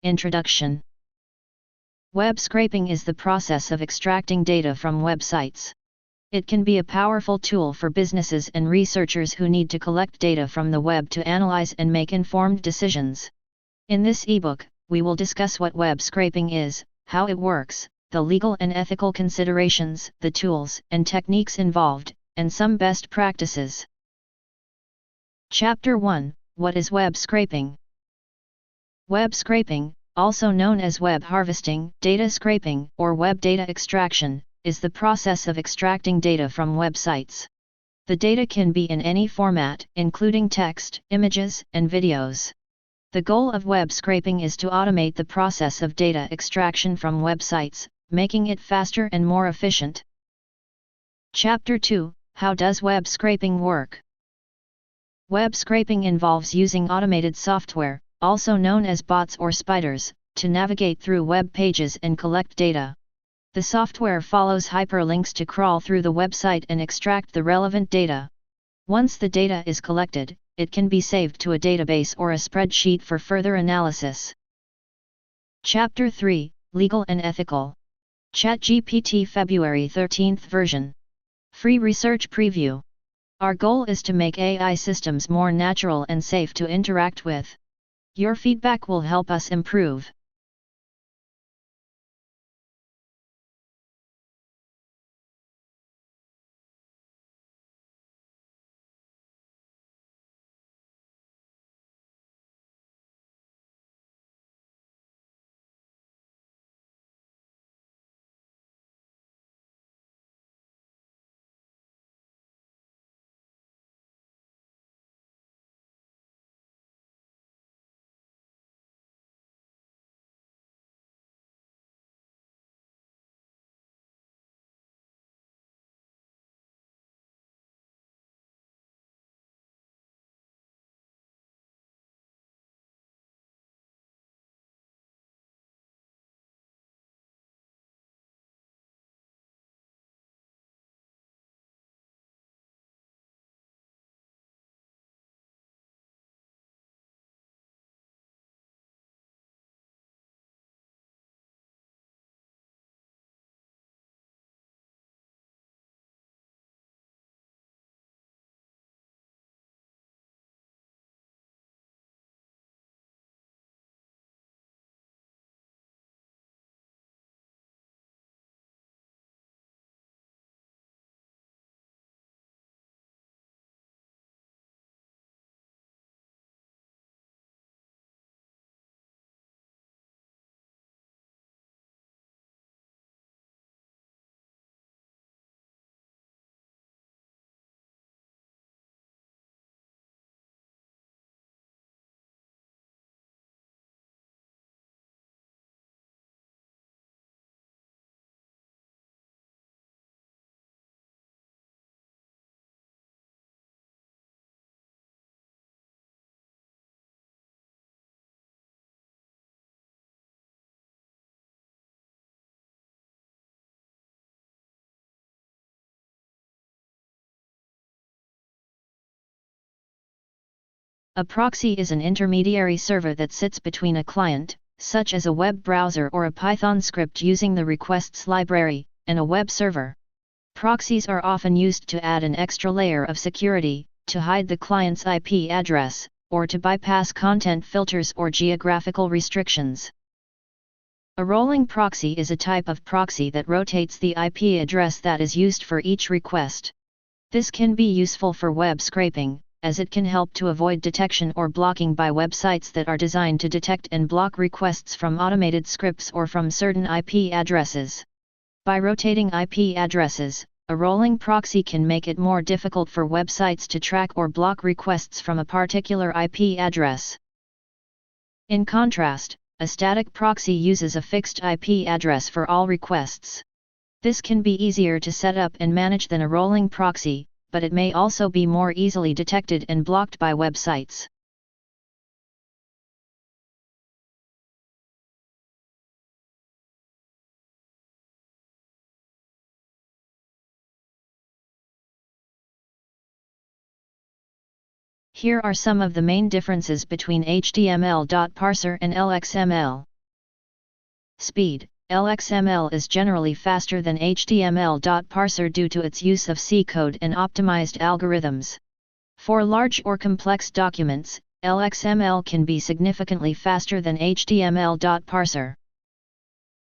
Introduction. Web scraping is the process of extracting data from websites. It can be a powerful tool for businesses and researchers who need to collect data from the web to analyze and make informed decisions. In this ebook, we will discuss what web scraping is, how it works, the legal and ethical considerations, the tools and techniques involved, and some best practices. Chapter 1: What is web scraping? Web scraping, also known as web harvesting, data scraping, or web data extraction, is the process of extracting data from websites. The data can be in any format, including text, images, and videos. The goal of web scraping is to automate the process of data extraction from websites, making it faster and more efficient. Chapter 2: How does web scraping work? Web scraping involves using automated software, also known as bots or spiders, to navigate through web pages and collect data. The software follows hyperlinks to crawl through the website and extract the relevant data. Once the data is collected, it can be saved to a database or a spreadsheet for further analysis. Chapter 3: Legal and Ethical. ChatGPT February 13th version. Free research preview. Our goal is to make AI systems more natural and safe to interact with. Your feedback will help us improve. A proxy is an intermediary server that sits between a client, such as a web browser or a Python script using the requests library, and a web server. Proxies are often used to add an extra layer of security, to hide the client's IP address, or to bypass content filters or geographical restrictions. A rolling proxy is a type of proxy that rotates the IP address that is used for each request. This can be useful for web scraping, as it can help to avoid detection or blocking by websites that are designed to detect and block requests from automated scripts or from certain IP addresses. By rotating IP addresses, a rolling proxy can make it more difficult for websites to track or block requests from a particular IP address. In contrast, a static proxy uses a fixed IP address for all requests. This can be easier to set up and manage than a rolling proxy, but it may also be more easily detected and blocked by websites. Here are some of the main differences between HTML.parser and LXML. Speed: LXML is generally faster than HTML.parser due to its use of C code and optimized algorithms. For large or complex documents, LXML can be significantly faster than HTML.parser.